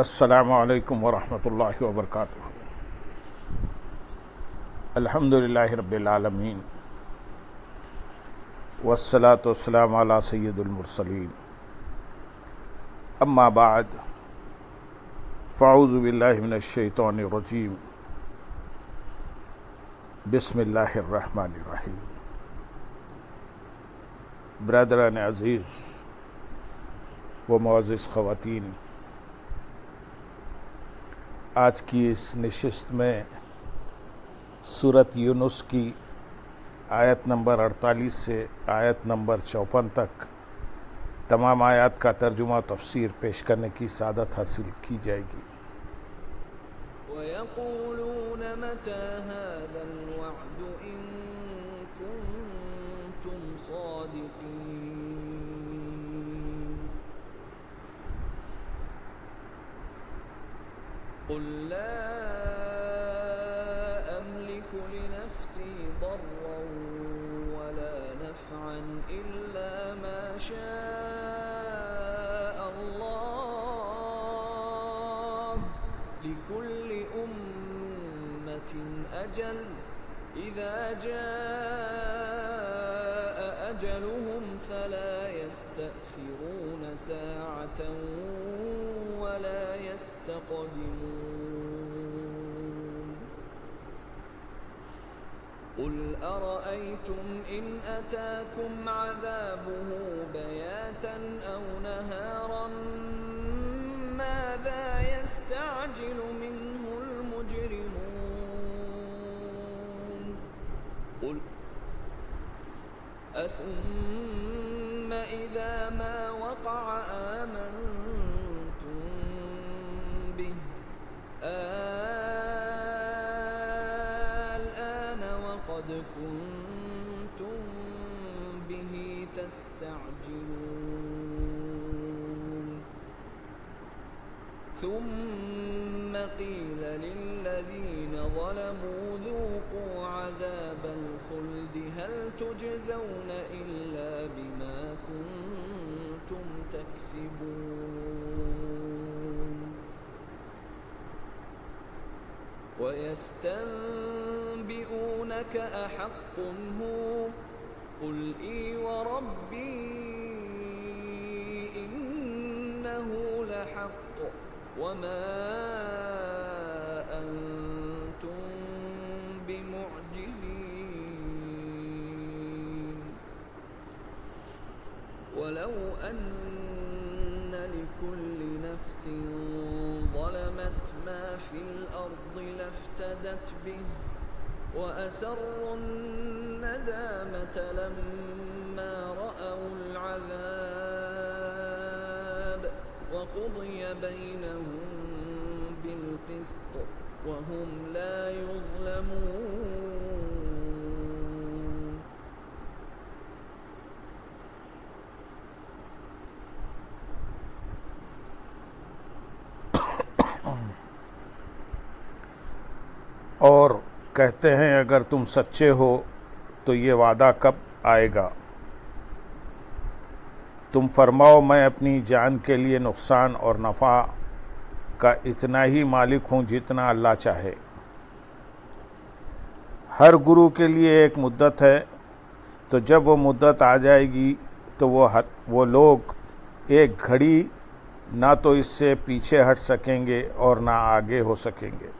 السلام علیکم ورحمۃ اللہ وبرکاتہ۔ الحمدللہ رب العالمین والصلاة والسلام علی سید المرسلین، اما بعد فاعوذ باللہ من الشیطان الرجیم، بسم اللہ الرحمن الرحیم۔ برادران عزیز و معزز خواتین، آج کی اس نشست میں سورۃ یونس کی آیت نمبر 48 سے آیت نمبر 54 تک تمام آیات کا ترجمہ تفسیر پیش کرنے کی سعادت حاصل کی جائے گی۔ وَيَقُولُونَ مَتَى هَذَا الْوَعْدُ إِن كُنتُمْ صَادِقِينَ قُل لَّا أَمْلِكُ لِنَفْسِي ضَرًّا وَلَا نَفْعًا إِلَّا مَا شَاءَ اللَّهُ لِكُلِّ أُمَّةٍ أَجَلٌ إِذَا جَاءَ أَجَلُهُمْ فَلَا يَسْتَأْخِرُونَ سَاعَةً وَلَا يَسْتَقْدِمُونَ قُلْ أَرَأَيْتُمْ إِنْ أَتَاكُمْ عَذَابُهُ بَيَاتًا أَوْ نَهَارًا مَاذَا يَسْتَعْجِلُ مِنْهُ الْمُجْرِمُونَ قُلْ أَثُمَّ إِذَا مَا وَقَعَ آمَنْتُمْ بِهِ الْآنَ وَقَدْ كُنْتُمْ بِهِ تَسْتَعْجِلُونَ ثُمَّ قِيلَ لِلَّذِينَ ظَلَمُوا ذُوقُوا عَذَابَ الْخُلْدِ هَلْ تُجْزَوْنَ إِلَّا بِمَا كُنْتُمْ تَكْسِبُونَ وَيَسْتَنبِئُونَكَ أَحَقٌّ هُوَ قُلْ إِي وَرَبِّي إِنَّهُ لَحَقٌّ وَمَا أَنْتُمْ بِمُعْجِزِينَ وَلَوْ أَنَّ لِكُلِّ نَفْسٍ ظَلَمَتْ مَا فِي الْأَرْضِ لَافْتَدَتْ بِهِ وَأَسَرُّوا النَّدَامَةَ لَمَّا رَأَوُا الْعَذَابَ وَقُضِيَ بَيْنَهُم بِالْقِسْطِ وَهُمْ لَا يُظْلَمُونَ اور کہتے ہیں اگر تم سچے ہو تو یہ وعدہ کب آئے گا؟ تم فرماؤ میں اپنی جان کے لیے نقصان اور نفع کا اتنا ہی مالک ہوں جتنا اللہ چاہے۔ ہر گروہ کے لیے ایک مدت ہے، تو جب وہ مدت آ جائے گی تو وہ لوگ ایک گھڑی نہ تو اس سے پیچھے ہٹ سکیں گے اور نہ آگے ہو سکیں گے۔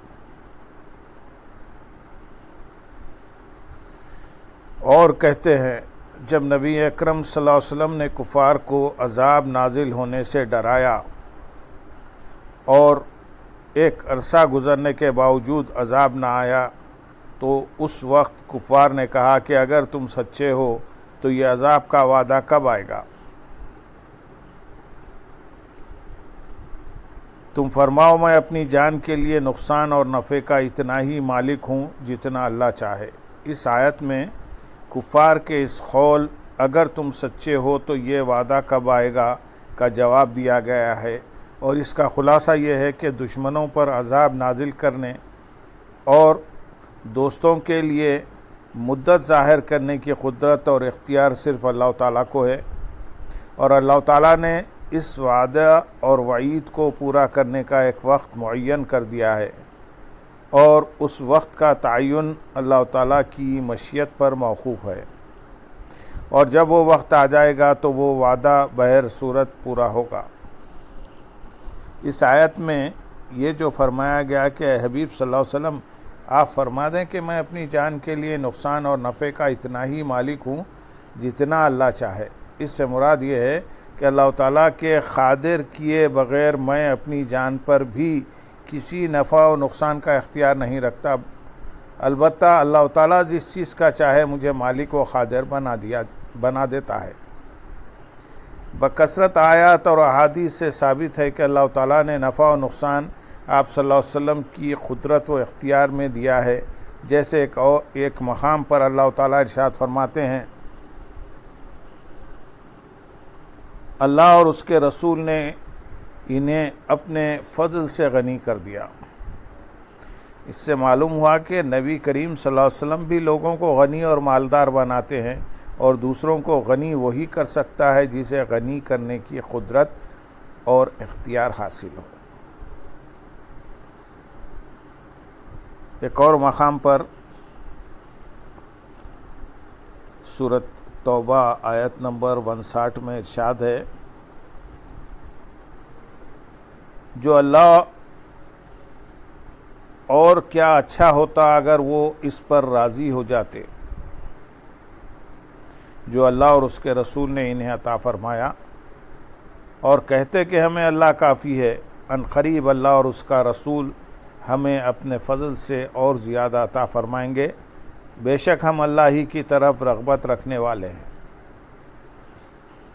اور کہتے ہیں جب نبی اکرم صلی اللہ علیہ وسلم نے کفار کو عذاب نازل ہونے سے ڈرایا اور ایک عرصہ گزرنے کے باوجود عذاب نہ آیا تو اس وقت کفار نے کہا کہ اگر تم سچے ہو تو یہ عذاب کا وعدہ کب آئے گا؟ تم فرماؤ میں اپنی جان کے لیے نقصان اور نفع کا اتنا ہی مالک ہوں جتنا اللہ چاہے۔ اس آیت میں کفار کے اس قول اگر تم سچے ہو تو یہ وعدہ کب آئے گا کا جواب دیا گیا ہے، اور اس کا خلاصہ یہ ہے کہ دشمنوں پر عذاب نازل کرنے اور دوستوں کے لیے مدت ظاہر کرنے کی قدرت اور اختیار صرف اللہ تعالیٰ کو ہے، اور اللہ تعالیٰ نے اس وعدہ اور وعید کو پورا کرنے کا ایک وقت معین کر دیا ہے، اور اس وقت کا تعین اللہ تعالیٰ کی مشیت پر موقوف ہے، اور جب وہ وقت آ جائے گا تو وہ وعدہ بہر صورت پورا ہوگا۔ اس آیت میں یہ جو فرمایا گیا کہ اے حبیب صلی اللہ علیہ وسلم آپ فرما دیں کہ میں اپنی جان کے لیے نقصان اور نفع کا اتنا ہی مالک ہوں جتنا اللہ چاہے، اس سے مراد یہ ہے کہ اللہ تعالیٰ کے قادر کیے بغیر میں اپنی جان پر بھی کسی نفع و نقصان کا اختیار نہیں رکھتا، البتہ اللہ تعالیٰ جس چیز کا چاہے مجھے مالک و قادر بنا دیتا ہے۔ بکثرت آیات اور احادیث سے ثابت ہے کہ اللہ تعالیٰ نے نفع و نقصان آپ صلی اللہ علیہ وسلم کی قدرت و اختیار میں دیا ہے، جیسے ایک مقام پر اللہ تعالیٰ ارشاد فرماتے ہیں، اللہ اور اس کے رسول نے انہیں اپنے فضل سے غنی کر دیا۔ اس سے معلوم ہوا کہ نبی کریم صلی اللہ علیہ وسلم بھی لوگوں کو غنی اور مالدار بناتے ہیں، اور دوسروں کو غنی وہی کر سکتا ہے جسے غنی کرنے کی قدرت اور اختیار حاصل ہو۔ ایک اور مقام پر سورۃ توبہ آیت نمبر 59 میں ارشاد ہے، جو اللہ اور کیا اچھا ہوتا اگر وہ اس پر راضی ہو جاتے، جو اللہ اور اس کے رسول نے انہیں عطا فرمایا، اور کہتے کہ ہمیں اللہ کافی ہے، ان قریب اللہ اور اس کا رسول ہمیں اپنے فضل سے اور زیادہ عطا فرمائیں گے، بے شک ہم اللہ ہی کی طرف رغبت رکھنے والے ہیں۔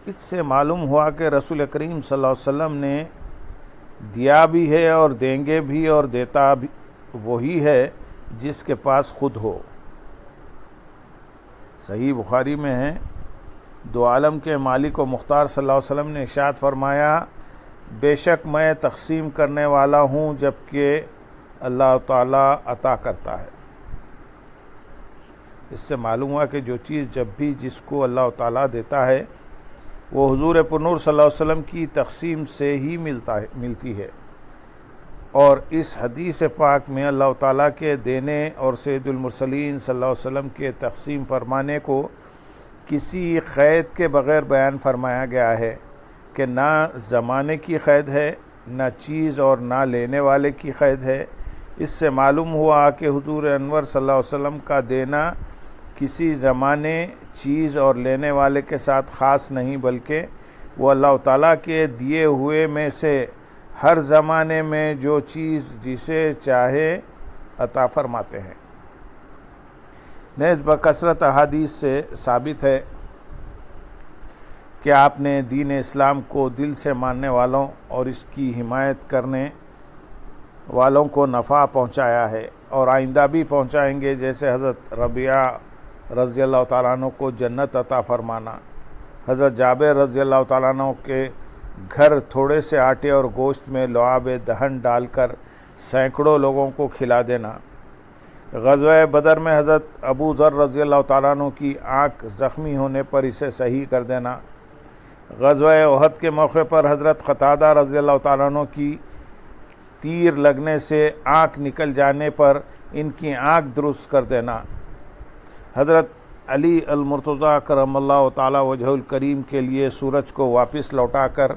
اس سے معلوم ہوا کہ رسول کریم صلی اللہ علیہ وسلم نے دیا بھی ہے اور دیں گے بھی، اور دیتا بھی وہی ہے جس کے پاس خود ہو۔ صحیح بخاری میں ہے، دو عالم کے مالک و مختار صلی اللہ علیہ وسلم نے ارشاد فرمایا، بے شک میں تقسیم کرنے والا ہوں جبکہ اللہ تعالیٰ عطا کرتا ہے۔ اس سے معلوم ہوا کہ جو چیز جب بھی جس کو اللہ تعالیٰ دیتا ہے وہ حضور پرنور صلی اللہ علیہ وسلم کی تقسیم سے ہی ملتی ہے، اور اس حدیث پاک میں اللہ تعالیٰ کے دینے اور سید المرسلین صلی اللہ علیہ وسلم کے تقسیم فرمانے کو کسی قید کے بغیر بیان فرمایا گیا ہے کہ نہ زمانے کی قید ہے، نہ چیز اور نہ لینے والے کی قید ہے۔ اس سے معلوم ہوا کہ حضور انور صلی اللہ علیہ وسلم کا دینا کسی زمانے، چیز اور لینے والے کے ساتھ خاص نہیں، بلکہ وہ اللہ تعالیٰ کے دیے ہوئے میں سے ہر زمانے میں جو چیز جسے چاہے عطا فرماتے ہیں۔ نیز بکثرت احادیث سے ثابت ہے کہ آپ نے دین اسلام کو دل سے ماننے والوں اور اس کی حمایت کرنے والوں کو نفع پہنچایا ہے، اور آئندہ بھی پہنچائیں گے، جیسے حضرت ربیعہ رضی اللہ تعالیٰ عنہ کو جنت عطا فرمانا، حضرت جابر رضی اللہ تعالیٰ عنہ کے گھر تھوڑے سے آٹے اور گوشت میں لعاب دہن ڈال کر سینکڑوں لوگوں کو کھلا دینا، غزوہ بدر میں حضرت ابو ذر رضی اللہ تعالیٰ عنہ کی آنکھ زخمی ہونے پر اسے صحیح کر دینا، غزوہ احد کے موقع پر حضرت قتادہ رضی اللہ تعالیٰ عنہ کی تیر لگنے سے آنکھ نکل جانے پر ان کی آنکھ درست کر دینا، حضرت علی المرتضیٰ کرم اللہ تعالی وجہ الکریم کے لیے سورج کو واپس لوٹا کر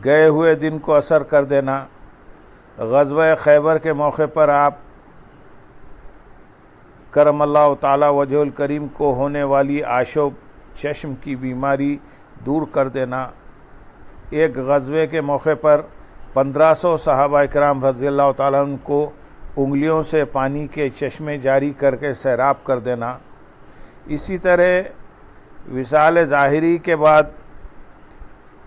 گئے ہوئے دن کو اثر کر دینا، غزوہ خیبر کے موقع پر آپ کرم اللہ تعالی وجہ الکریم کو ہونے والی آشوب چشم کی بیماری دور کر دینا، ایک غزوے کے موقع پر 1500 صحابہ کرام رضی اللہ تعالیٰ عنہ کو انگلیوں سے پانی کے چشمے جاری کر کے سیراب کر دینا۔ اسی طرح وصال ظاہری کے بعد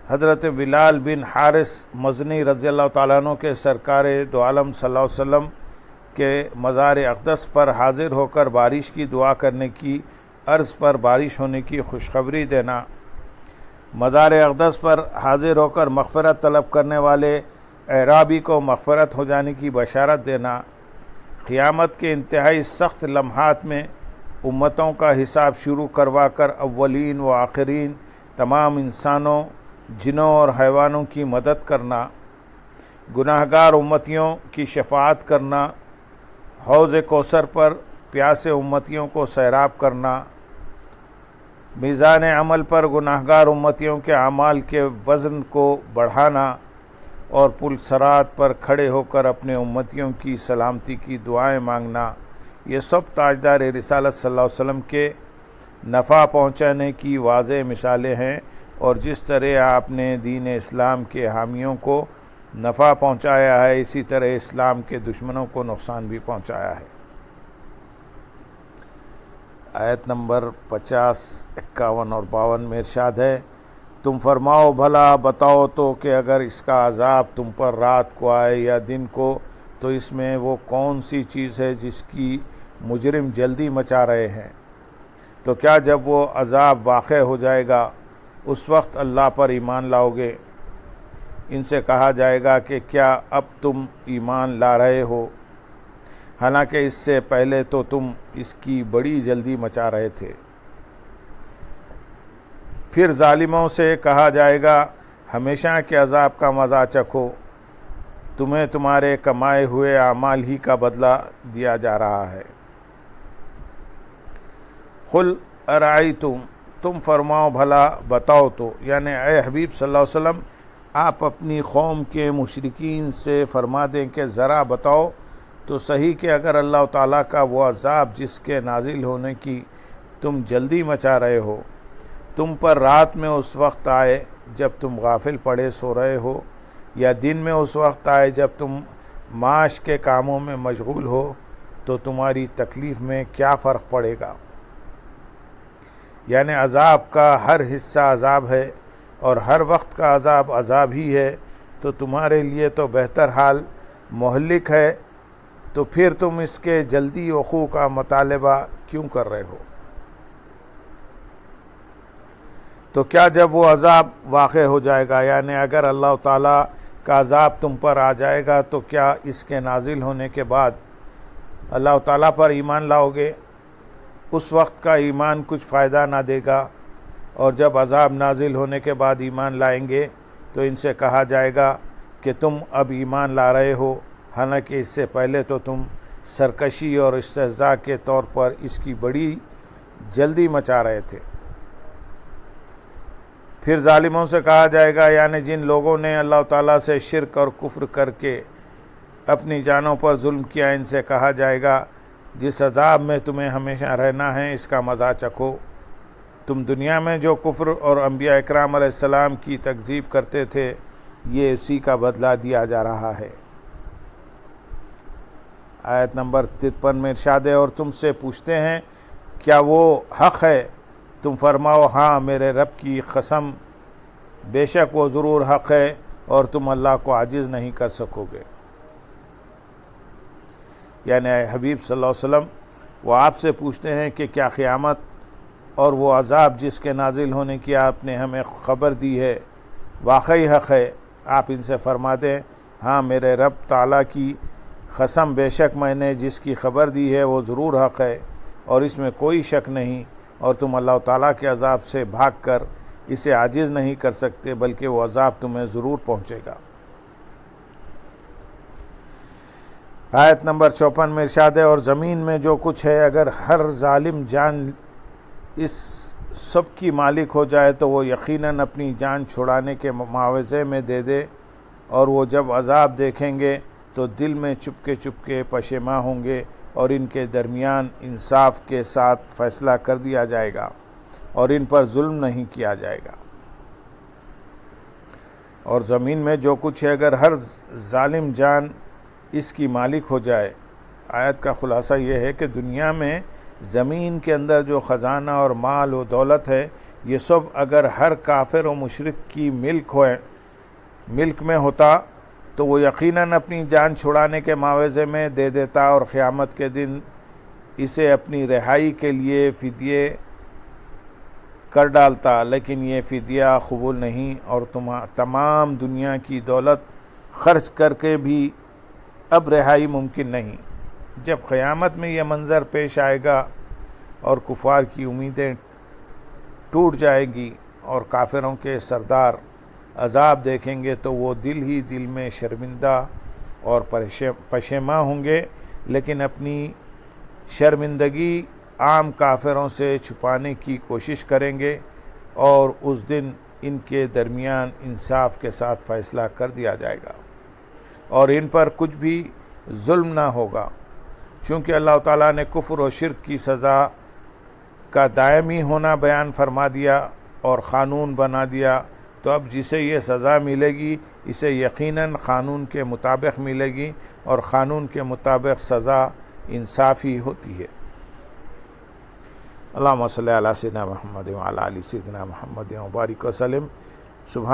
حضرت بلال بن حارث مزنی رضی اللہ تعالیٰ عنہ کے سرکار دو عالم صلی اللہ علیہ وسلم کے مزار اقدس پر حاضر ہو کر بارش کی دعا کرنے کی عرض پر بارش ہونے کی خوشخبری دینا، مزار اقدس پر حاضر ہو کر مغفرت طلب کرنے والے اعرابی کو مغفرت ہو جانے کی بشارت دینا، قیامت کے انتہائی سخت لمحات میں امتوں کا حساب شروع کروا کر اولین و آخرین تمام انسانوں جنوں اور حیوانوں کی مدد کرنا، گناہگار امتیوں کی شفاعت کرنا، حوض کوثر پر پیاسے امتیوں کو سیراب کرنا، میزان عمل پر گناہگار امتیوں کے اعمال کے وزن کو بڑھانا، اور پل صراط پر کھڑے ہو کر اپنے امتیوں کی سلامتی کی دعائیں مانگنا، یہ سب تاجدار رسالت صلی اللہ علیہ وسلم کے نفع پہنچانے کی واضح مثالیں ہیں، اور جس طرح آپ نے دین اسلام کے حامیوں کو نفع پہنچایا ہے، اسی طرح اسلام کے دشمنوں کو نقصان بھی پہنچایا ہے۔ آیت نمبر 50، 51 اور 52 میں ارشاد ہے، تم فرماؤ بھلا بتاؤ تو کہ اگر اس کا عذاب تم پر رات کو آئے یا دن کو، تو اس میں وہ کون سی چیز ہے جس کی مجرم جلدی مچا رہے ہیں؟ تو کیا جب وہ عذاب واقع ہو جائے گا اس وقت اللہ پر ایمان لاؤ گے؟ ان سے کہا جائے گا کہ کیا اب تم ایمان لا رہے ہو، حالانکہ اس سے پہلے تو تم اس کی بڑی جلدی مچا رہے تھے۔ پھر ظالموں سے کہا جائے گا ہمیشہ کے عذاب کا مزہ چکھو، تمہیں تمہارے کمائے ہوئے اعمال ہی کا بدلہ دیا جا رہا ہے۔ قل ارائیتم، تم فرماؤ بھلا بتاؤ تو، یعنی اے حبیب صلی اللہ علیہ وسلم آپ اپنی قوم کے مشرکین سے فرما دیں کہ ذرا بتاؤ تو صحیح کہ اگر اللہ تعالیٰ کا وہ عذاب جس کے نازل ہونے کی تم جلدی مچا رہے ہو تم پر رات میں اس وقت آئے جب تم غافل پڑے سو رہے ہو، یا دن میں اس وقت آئے جب تم معاش کے کاموں میں مشغول ہو، تو تمہاری تکلیف میں کیا فرق پڑے گا؟ یعنی عذاب کا ہر حصہ عذاب ہے اور ہر وقت کا عذاب عذاب ہی ہے، تو تمہارے لیے تو بہتر حال مہلک ہے، تو پھر تم اس کے جلدی وقوع کا مطالبہ کیوں کر رہے ہو؟ تو کیا جب وہ عذاب واقع ہو جائے گا، یعنی اگر اللہ تعالیٰ کا عذاب تم پر آ جائے گا تو کیا اس کے نازل ہونے کے بعد اللہ تعالیٰ پر ایمان لاؤ گے؟ اس وقت کا ایمان کچھ فائدہ نہ دے گا، اور جب عذاب نازل ہونے کے بعد ایمان لائیں گے تو ان سے کہا جائے گا کہ تم اب ایمان لا رہے ہو، حالانکہ اس سے پہلے تو تم سرکشی اور استہزاء کے طور پر اس کی بڑی جلدی مچا رہے تھے۔ پھر ظالموں سے کہا جائے گا، یعنی جن لوگوں نے اللہ تعالیٰ سے شرک اور کفر کر کے اپنی جانوں پر ظلم کیا، ان سے کہا جائے گا جس عذاب میں تمہیں ہمیشہ رہنا ہے اس کا مزہ چکھو، تم دنیا میں جو کفر اور انبیاء اکرام علیہ السلام کی تکذیب کرتے تھے یہ اسی کا بدلہ دیا جا رہا ہے۔ آیت نمبر 53 میں ارشاد ہے، اور تم سے پوچھتے ہیں کیا وہ حق ہے؟ تم فرماؤ ہاں میرے رب کی قسم، بے شک وہ ضرور حق ہے اور تم اللہ کو عاجز نہیں کر سکو گے۔ یعنی اے حبیب صلی اللہ علیہ وسلم وہ آپ سے پوچھتے ہیں کہ کیا قیامت اور وہ عذاب جس کے نازل ہونے کی آپ نے ہمیں خبر دی ہے واقعی حق ہے؟ آپ ان سے فرما دیں ہاں میرے رب تعالیٰ کی قسم، بے شک میں نے جس کی خبر دی ہے وہ ضرور حق ہے اور اس میں کوئی شک نہیں، اور تم اللہ تعالیٰ کے عذاب سے بھاگ کر اسے عاجز نہیں کر سکتے، بلکہ وہ عذاب تمہیں ضرور پہنچے گا۔ آیت نمبر 54 میں ارشاد ہے، اور زمین میں جو کچھ ہے اگر ہر ظالم جان اس سب کی مالک ہو جائے تو وہ یقیناً اپنی جان چھڑانے کے معاوضے میں دے دے، اور وہ جب عذاب دیکھیں گے تو دل میں چپکے پشیماں ہوں گے، اور ان کے درمیان انصاف کے ساتھ فیصلہ کر دیا جائے گا اور ان پر ظلم نہیں کیا جائے گا۔ اور زمین میں جو کچھ ہے اگر ہر ظالم جان اس کی مالک ہو جائے، آیت کا خلاصہ یہ ہے کہ دنیا میں زمین کے اندر جو خزانہ اور مال و دولت ہے یہ سب اگر ہر کافر و مشرک کی ملک میں ہوتا تو وہ یقیناً اپنی جان چھڑانے کے معاوضے میں دے دیتا اور قیامت کے دن اسے اپنی رہائی کے لیے فدیے کر ڈالتا، لیکن یہ فدیہ قبول نہیں، اور تمام دنیا کی دولت خرچ کر کے بھی اب رہائی ممکن نہیں۔ جب قیامت میں یہ منظر پیش آئے گا اور کفار کی امیدیں ٹوٹ جائیں گی اور کافروں کے سردار عذاب دیکھیں گے تو وہ دل ہی دل میں شرمندہ اور پشیماں ہوں گے، لیکن اپنی شرمندگی عام کافروں سے چھپانے کی کوشش کریں گے، اور اس دن ان کے درمیان انصاف کے ساتھ فیصلہ کر دیا جائے گا اور ان پر کچھ بھی ظلم نہ ہوگا۔ چونکہ اللہ تعالیٰ نے کفر و شرک کی سزا کا دائمی ہونا بیان فرما دیا اور قانون بنا دیا، تو اب جسے یہ سزا ملے گی اسے یقیناً قانون کے مطابق ملے گی، اور قانون کے مطابق سزا انصافی ہوتی ہے۔ اللہم صلی علی سیدنا محمد وعلی آل سیدنا محمد وبارک وسلم۔ سبحان